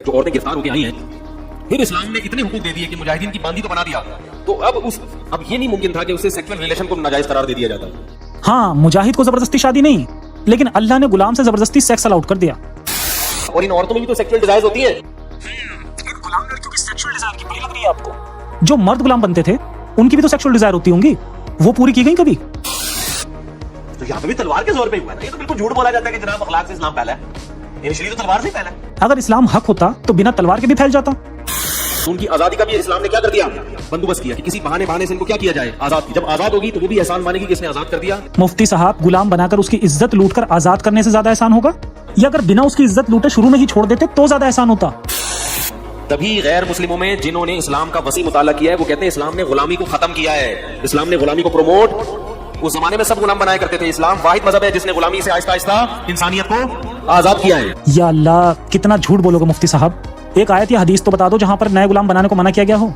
جو عورتیں گرفتار ہو کے آئی ہیں، پھر اسلام نے اتنے حقوق دے دیے کہ مجاہدین کی باندی تو بنا دیا، تو اب یہ نہیں ممکن تھا کہ اسے سیکسول ریلیشن کو ناجائز قرار دے دیا جاتا. ہاں، مجاہد کو زبردستی شادی نہیں، لیکن اللہ نے غلام سے زبردستی سیکس الاؤٹ کر دیا. اور ان عورتوں میں بھی تو سیکسول ڈیزائرز ہوتی ہیں. غلام لڑکیوں کی سیکسول ڈیزائر کی بڑی لگ رہی ہے آپ کو؟ جو مرد غلام بنتے تھے ان کی بھی تو سیکسول ڈیزائر ہوتی ہوں گی، وہ پوری کی گئی کبھی؟ تو یہاں پہ بھی تلوار کے زور پہ ہوا ہے نا. یہ تو بالکل جھوٹ بولا جاتا ہے کہ جناب اخلاق سے اسلام پھیلا ہے. انیشلی تو تلوار سے پھیلا ہے. اگر اسلام حق ہوتا تو بنا تلوار کے بھی پھیل جاتا. ان کی آزادی کا بھی اسلام نے کیا کر دیا؟ بندوبست کیا کہ کسی بہانے سے ان کو کیا کیا جائے؟ آزاد. جب آزاد ہوگی تو وہ بھی احسان مانے گی کہ اس نے آزاد کر دیا. مفتی صاحب، غلام بنا کر اس کی عزت لوٹ کر آزاد کرنے سے زیادہ احسان ہوگا، یا اگر بنا اس کی عزت لوٹے شروع میں ہی چھوڑ دیتے تو زیادہ احسان ہوتا؟ تبھی غیر مسلموں میں جنہوں نے اسلام کا وسیع مطالعہ کیا ہے وہ کہتے ہیں اسلام نے غلامی کو ختم کیا ہے، اسلام نے غلامی کو پروموٹ. اس زمانے میں سب غلام بنایا کرتے تھے. اسلام واحد مذہب ہے جس نے غلامی سے آہستہ آہستہ انسانیت کو آزاد کیا ہے. یا اللہ، کتنا جھوٹ بولو گے مفتی صاحب. ایک آیت یا حدیث تو بتا دو جہاں پر نئے غلام بنانے کو منع کیا گیا ہو.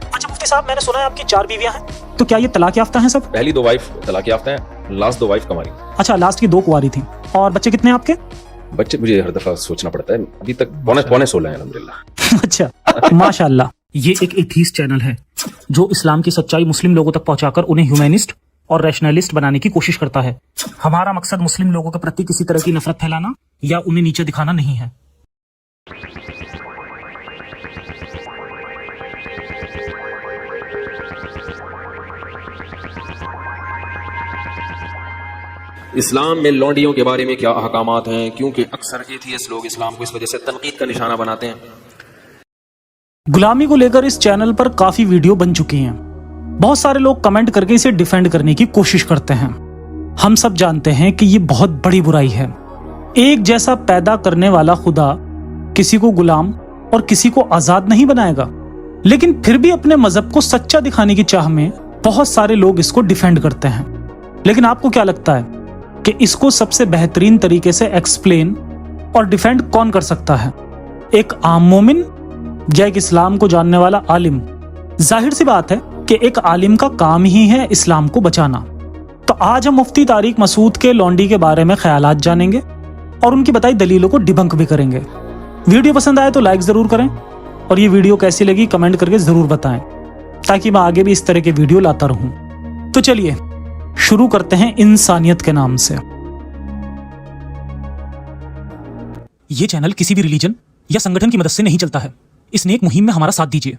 اچھا مفتی صاحب، میں نے سنا ہے آپ کی 4 بیویاں ہیں، تو کیا یہ طلاق یافتہ ہیں سب؟ پہلی 2 وائف طلاق یافتہ ہیں، لاسٹ 2 وائف کماری. اچھا، لاسٹ کی 2 کنواری تھیں. اور بچے کتنے ہیں آپ کے؟ بچے مجھے ہر دفعہ سوچنا پڑتا ہے، ابھی تک پونے 16 ہیں الحمدللہ. اچھا، ماشاء اللہ. یہ ایک ایتھیسٹ چینل ہے جو اسلام کی سچائی مسلم لوگوں تک پہنچا کر انہیں ہیومینسٹ اور ریشنلسٹ بنانے کی کوشش کرتا ہے. ہمارا مقصد مسلم لوگوں کے پرتی کسی طرح کی نفرت پھیلانا یا انہیں نیچے دکھانا نہیں ہے. اسلام میں لونڈیوں کے بارے میں کیا احکامات ہیں؟ کیونکہ اکثر ایتھیسٹ لوگ اسلام کو اس وجہ سے تنقید کا نشانہ بناتے ہیں. غلامی کو لے کر اس چینل پر کافی ویڈیو بن چکی ہیں. بہت سارے لوگ کمنٹ کر کے اسے ڈیفینڈ کرنے کی کوشش کرتے ہیں. ہم سب جانتے ہیں کہ یہ بہت بڑی برائی ہے. ایک جیسا پیدا کرنے والا خدا کسی کو غلام اور کسی کو آزاد نہیں بنائے گا، لیکن پھر بھی اپنے مذہب کو سچا دکھانے کی چاہ میں بہت سارے لوگ اس کو ڈیفینڈ کرتے ہیں. لیکن آپ کو کیا لگتا ہے کہ اس کو سب سے بہترین طریقے سے ایکسپلین اور ڈیفینڈ کون کر سکتا ہے؟ ایک عام مومن یا ایک اسلام کو جاننے والا عالم؟ ظاہر سی بات ہے کہ ایک عالم کا کام ہی ہے اسلام کو بچانا. تو آج ہم مفتی طارق مسعود کے لونڈی کے بارے میں خیالات جانیں گے اور ان کی بتائی دلیلوں کو ڈیبنک بھی کریں گے. ویڈیو پسند آئے تو لائک ضرور کریں، اور یہ ویڈیو کیسی لگی کمنٹ کر کے ضرور بتائیں تاکہ میں آگے بھی اس طرح کے ویڈیو لاتا رہوں. تو چلیے شروع کرتے ہیں انسانیت کے نام سے. یہ چینل کسی بھی ریلیجن یا سنگٹھن کی مدد سے نہیں چلتا ہے. اس نیک مہم میں ہمارا ساتھ دیجیے.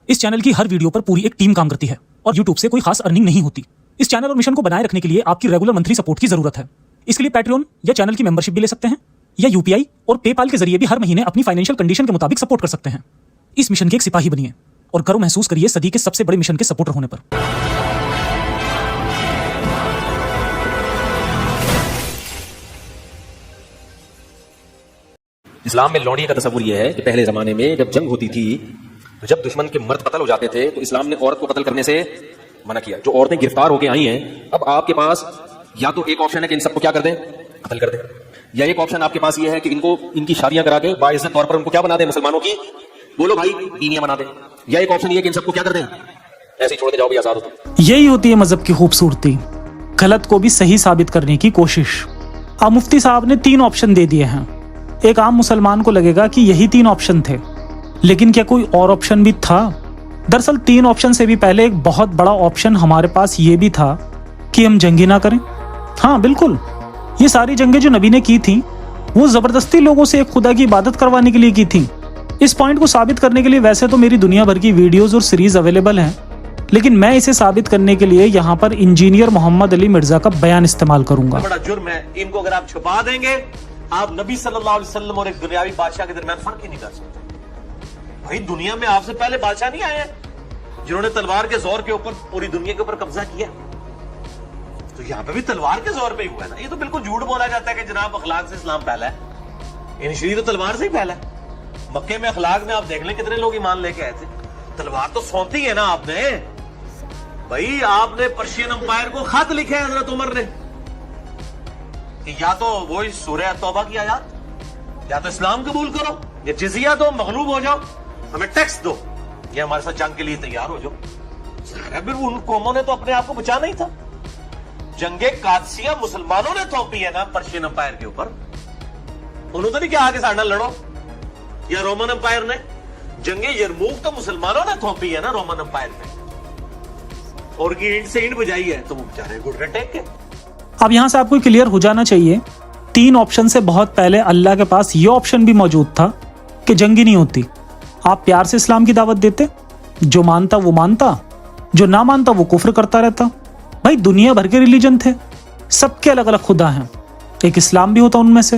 اس چینل کی ہر ویڈیو پر پوری ایک ٹیم کام کرتی ہے اور یوٹیوب سے کوئی خاص ارننگ نہیں ہوتی. اس چینل اور مشن کو بنائے رکھنے کے لیے آپ کی ریگولر منتھلی سپورٹ کی ضرورت ہے. اس کے لیے پیٹریون یا چینل کی ممبرشپ بھی لے سکتے ہیں، یا UPI اور پے پال کے ذریعے بھی ہر مہینے اپنی فائنینشیل کنڈیشن کے مطابق سپورٹ کر سکتے ہیں. اس مشن کے ایک سپاہی بنیے اور گرو محسوس کریے صدی کے سب سے بڑے مشن کے سپورٹر ہونے پر. اسلام میں لونڈی کا تصور یہ ہے کہ پہلے زمانے میں جب جنگ ہوتی تھی تو جب دشمن کے مرد قتل ہو جاتے تھے تو اسلام نے عورت کو قتل کرنے سے منع کیا. جو عورتیں گرفتار ہو کے آئی ہیں، اب آپ کے پاس یا تو ایک آپشن ہے کہ ان سب کو کیا کر دیں، قتل کر دیں، یا ایک آپشن آپ کے پاس یہ ہے کہ ان کی شادیاں کرا کے باعزت طور پر ان کو کیا بنا دیں، مسلمانوں کی بولو بھائی دینیاں بنا دیں، یا ایک آپشن یہ کہ ان سب کو کیا کر دیں، ایسے ہی چھوڑ کے جاؤ بھی آزاد ہو. یہی ہوتی ہے مذہب کی خوبصورتی، غلط کو بھی صحیح ثابت کرنے کی کوشش. اب مفتی صاحب نے 3 آپشن دے دیے ہیں. ایک عام مسلمان کو لگے گا کہ یہی 3 آپشن تھے، لیکن کیا کوئی اور آپشن بھی تھا؟ دراصل 3 آپشن سے بھی پہلے ایک بہت بڑا آپشن ہمارے پاس یہ بھی تھا کہ ہم جنگی نہ کریں. ہاں بالکل، یہ ساری جنگیں جو نبی نے کی تھیں وہ زبردستی لوگوں سے ایک خدا کی عبادت کروانے کے لیے کی تھیں. اس پوائنٹ کو ثابت کرنے کے لیے ویسے تو میری دنیا بھر کی ویڈیوز اور سیریز اویلیبل ہیں، لیکن میں اسے ثابت کرنے کے لیے یہاں پر انجینئر محمد علی مرزا کا بیان استعمال کروں گا. بڑا جرم ہے، ان کو اگر آپ چھپا دیں گے آپ نبی صلی اللہ علیہ وسلم اور ایک دنیاوی بادشاہ کے درمیان فرق ہی نہیں کر سکتے. بھائی دنیا میں آپ سے پہلے بادشاہ نہیں آئے ہیں جنہوں نے تلوار کے زور کے اوپر پوری دنیا کے اوپر قبضہ کیا؟ تو یہاں پہ بھی تلوار کے زور پہ ہی ہوا ہے نا. یہ تو بالکل جھوٹ بولا جاتا ہے کہ جناب اخلاق سے اسلام پھیلا ہے. انیشلی تو تلوار سے ہی پھیلا ہے. مکے میں اخلاق میں آپ دیکھ لیں کتنے لوگ ایمان لے کے آئے تھے. تلوار تو سونتی ہے نا آپ نے. بھائی آپ نے پرشین امپائر کو خط لکھے حضرت عمر نے کہ یا تو وہی سورہ توبہ کی آیات، یا تو اسلام قبول کرو، یا جزیہ دو، مغلوب ہو جاؤ، ہمیں ٹیکس دو، یا ہمارے ساتھ جنگ کے لیے تیار ہو جاؤ. پھر ان قوموں نے تو اپنے آپ کو بچانا ہی تھا. جنگ قادسیہ مسلمانوں نے تھوپی ہے نا پرشین امپائر کے اوپر. انہوں تو نہیں کہا کہ ساڑھا لڑو. یا رومن امپائر نے؟ جنگ یرموک تو مسلمانوں نے تھوپی ہے نا رومن امپائر میں، اور کی اینٹ سے اینٹ بجائی ہے، تو وہ بیچارے گھٹنے ٹیک کے۔ اب یہاں سے آپ کو کلیئر ہو جانا چاہیے 3 آپشن سے بہت پہلے اللہ کے پاس یہ آپشن بھی موجود تھا کہ جنگ ہی نہیں ہوتی، آپ پیار سے اسلام کی دعوت دیتے، جو مانتا وہ مانتا، جو نہ مانتا وہ کفر کرتا رہتا۔ بھائی دنیا بھر کے ریلیجن تھے، سب کے الگ الگ خدا ہیں، ایک اسلام بھی ہوتا ان میں سے،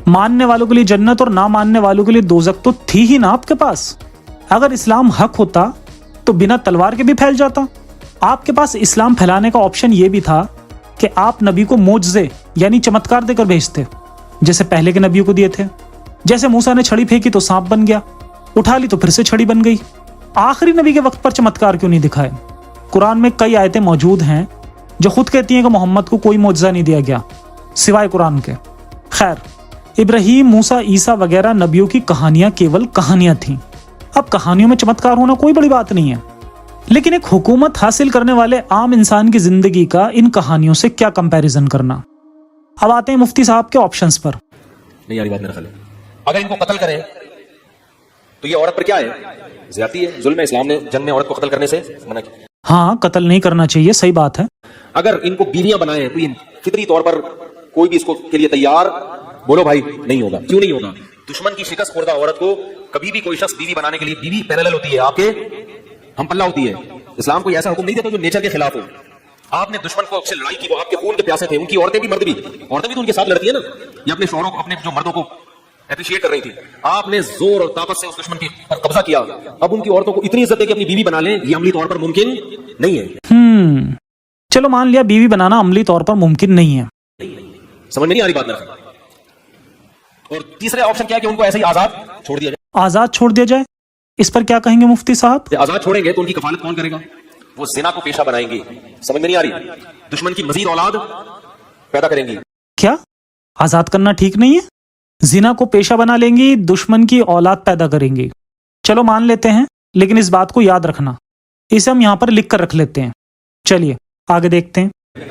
ماننے والوں کے لیے جنت اور نہ ماننے والوں کے لیے دوزخ تو تھی ہی نا آپ کے پاس۔ اگر اسلام حق ہوتا تو بنا تلوار کے بھی پھیل جاتا۔ آپ کے پاس اسلام پھیلانے کا آپشن یہ بھی تھا کہ آپ نبی کو معجزے یعنی چمتکار دے کر بھیجتے، جیسے پہلے کے نبیوں کو دیے تھے۔ جیسے موسیٰ نے چھڑی پھینکی تو سانپ بن گیا، اٹھا لی تو پھر سے چھڑی بن گئی۔ آخری نبی کے وقت پر چمتکار کیوں نہیں دکھائے؟ قرآن میں کئی آیتیں موجود ہیں جو خود کہتی ہیں کہ محمد کو کوئی معجزہ نہیں دیا گیا سوائے قرآن کے۔ خیر، ابراہیم، موسیٰ، عیسیٰ وغیرہ نبیوں کی کہانیاں کیول کہانیاں تھیں۔ اب کہانیوں میں چمتکار ہونا کوئی بڑی بات نہیں ہے، لیکن ایک حکومت حاصل کرنے والے عام انسان کی زندگی کا ان کہانیوں سے کیا کمپیریزن کرنا۔ اب آتے ہیں مفتی صاحب کے آپشنز پر۔ نہیں یاری بات میرا خیال ہے، اگر ان کو قتل کریں تو یہ عورت پر کیا ہے؟ زیادتی ہے، ظلم ہے۔ اسلام نے جنگ میں عورت کو قتل کرنے سے منع کیا۔ ہاں، قتل نہیں کرنا چاہیے، صحیح بات ہے۔ اگر ان کو بیویاں بنائیں تو یہ فطری طور پر کوئی بھی اس کو کے لیے تیار، بولو بھائی، نہیں ہوگا۔ کیوں نہیں ہوگا؟ دشمن کی شکست خوردہ عورت کو کبھی بھی کوئی شخص بیوی بنانے کے لیے، بیوی پیرالل ہوتی ہے، آپ کے ہم پلہ ہوتی ہے۔ اسلام کو ایسا حکم نہیں دیتا جو نیچر کے خلاف ہو۔ آپ نے دشمن کو سے لڑائی کی، وہ آپ کے خون کے پیاسے تھے، ان کی عورتیں بھی مرد بھی، عورتیں بھی تو ان کے ساتھ لڑتی ہیں نا، یہ اپنے شوہروں کو، اپنے جو مردوں کو اپریشیٹ کر رہی تھی۔ آپ نے زور اور طاقت سے اس دشمن کی پر قبضہ کیا، اب ان کی عورتوں کو اتنی عزت ہے کہ اپنی بیوی بنا لیں، یہ عملی طور پر ممکن نہیں ہے۔ چلو مان لیا بیوی بنانا عملی طور پر ممکن نہیں ہے، سمجھ میں نہیں آ رہی بات میرا۔ اور تیسرے آپشن کیا ہے کہ ان کو ایسے ہی آزاد چھوڑ دیا جائے۔ آزاد چھوڑ دیا جائے، اس پر کیا کہیں گے مفتی صاحب؟ آزاد چھوڑیں گے تو ان کی کفالت کون کرے گا؟ وہ زنا کو پیشہ بنائیں گی، سمجھ میں نہیں آ رہی؟ دشمن کی مزید اولاد پیدا کریں گی۔ کیا آزاد کرنا ٹھیک نہیں ہے؟ زنا کو پیشہ بنا لیں گی، دشمن کی اولاد پیدا کریں گی، چلو مان لیتے ہیں، لیکن اس بات کو یاد رکھنا، اسے ہم یہاں پر لکھ کر رکھ لیتے ہیں۔ چلیے آگے دیکھتے ہیں۔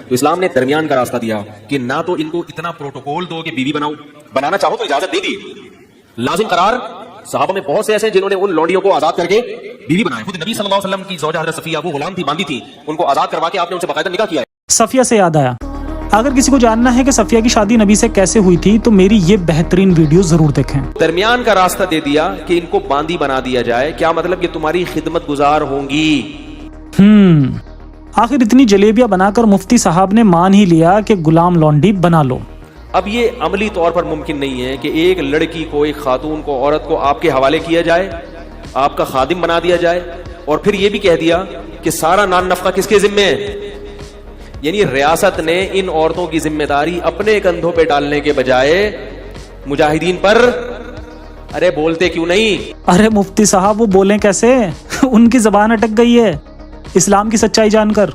تو اسلام نے درمیان کا راستہ دیا کہ نہ تو ان کو اتنا پروٹوکول دو کہ بیوی بناؤ، بنانا چاہو تو اجازت دے دی، لازم قرار۔ صحابہ میں بہت سے ایسے جنہوں نے ان لونڈیوں کو آزاد کر کے بیوی بنائے، خود نبی صلی اللہ علیہ وسلم کی زوجہ حضرت صفیہ، وہ غلام تھی، باندھی تھی، ان کو آزاد کروا کے آپ نے ان سے باقاعدہ نکاح کیا ہے۔ صفیہ سے یاد آیا، اگر کسی کو جاننا ہے کہ صفیہ کی شادی نبی سے کیسے ہوئی تھی تو میری یہ بہترین ویڈیو ضرور دیکھیں۔ درمیان کا راستہ دے دیا کہ ان کو باندی بنا دیا جائے، کیا مطلب کہ تمہاری خدمت گزار ہوں گی۔ آخر اتنی جلیبیاں بنا کر مفتی صاحب نے مان ہی لیا کہ غلام لونڈی بنا لو۔ اب یہ عملی طور پر ممکن نہیں ہے کہ ایک لڑکی کو، ایک خاتون کو، عورت کو آپ کے حوالے کیا جائے، آپ کا خادم بنا دیا جائے، اور پھر یہ بھی کہہ دیا کہ سارا نان نفقہ کس کے ذمے ہے۔ یعنی ریاست نے ان عورتوں کی ذمہ داری اپنے کندھوں پہ ڈالنے کے بجائے مجاہدین پر۔ ارے بولتے کیوں نہیں؟ ارے مفتی صاحب وہ بولیں کیسے؟ ان کی زبان اٹک گئی ہے اسلام کی سچائی جان کر،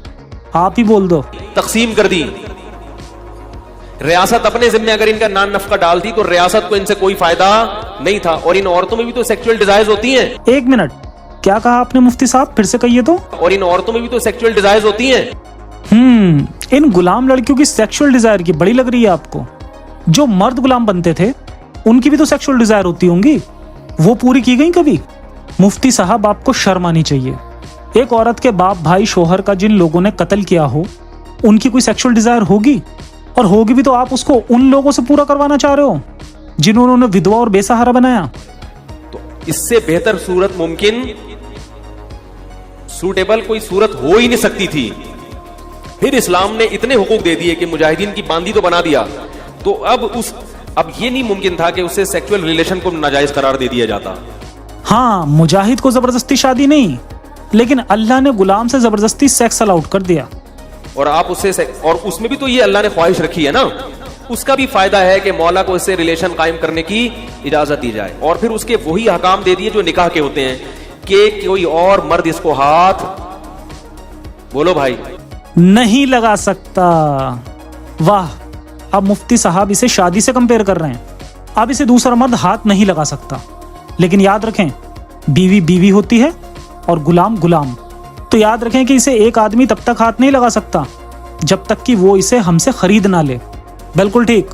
آپ ہی بول دو۔ تقسیم کر دی ریاست اپنے ذمہ، اگر ان کا نان نفقہ ڈالتی تو ریاست کو ان سے کوئی فائدہ نہیں تھا۔ اور ان عورتوں میں بھی تو سیکچوئل ڈیزائرز ہوتی ہیں۔ ایک منٹ، کیا کہا آپ نے مفتی صاحب؟ پھر سے کہیے تو۔ اور ان عورتوں میں بھی تو سیکچوئل ڈیزائرز ہوتی ہیں۔ ان غلام لڑکیوں کی سیکشول ڈیزائر کی بڑی لگ رہی ہے آپ کو؟ جو مرد غلام بنتے تھے ان کی بھی تو سیکشول ڈیزائر ہوتی ہوں گی، وہ پوری کی گئی کبھی؟ مفتی صاحب آپ کو شرم آنی چاہیے، ایک عورت کے باپ بھائی شوہر کا جن لوگوں نے قتل کیا ہو ان کی کوئی سیکشول ڈیزائر ہوگی؟ اور ہوگی بھی تو آپ اس کو ان لوگوں سے پورا کروانا چاہ رہے ہو جنہوں نے ودوا اور بے سہارا بنایا۔ تو اس سے بہتر صورت ممکن، سوٹیبل کوئی صورت ہو ہی نہیں سکتی تھی۔ پھر اسلام نے اتنے حقوق دے دیے کہ مجاہدین کی باندی تو بنا دیا، تو اب یہ نہیں ممکن تھا کہ اس سے سیکشول ریلیشن کو ناجائز قرار دے دیا جاتا۔ ہاں، مجاہد کو زبردستی شادی نہیں، لیکن اللہ نے غلام سے زبردستی سیکس الاؤٹ کر دیا۔ اور آپ اس سے، اور اس میں بھی تو یہ اللہ نے خواہش رکھی ہے نا، اس کا بھی فائدہ ہے کہ مولا کو اس سے ریلیشن قائم کرنے کی اجازت دی جائے۔ اور پھر اس کے وہی احکام دے دیے جو نکاح کے ہوتے ہیں کہ کوئی اور مرد اس کو ہاتھ، بولو بھائی، نہیں لگا سکتا۔ واہ، اب مفتی صاحب اسے شادی سے کمپیئر کر رہے ہیں، اب اسے دوسرا مرد ہاتھ نہیں لگا سکتا۔ لیکن یاد رکھیں، بیوی بیوی ہوتی ہے اور غلام غلام، تو یاد رکھیں کہ اسے ایک آدمی تب تک ہاتھ نہیں لگا سکتا جب تک کہ وہ اسے ہم سے خرید نہ لے۔ بالکل ٹھیک۔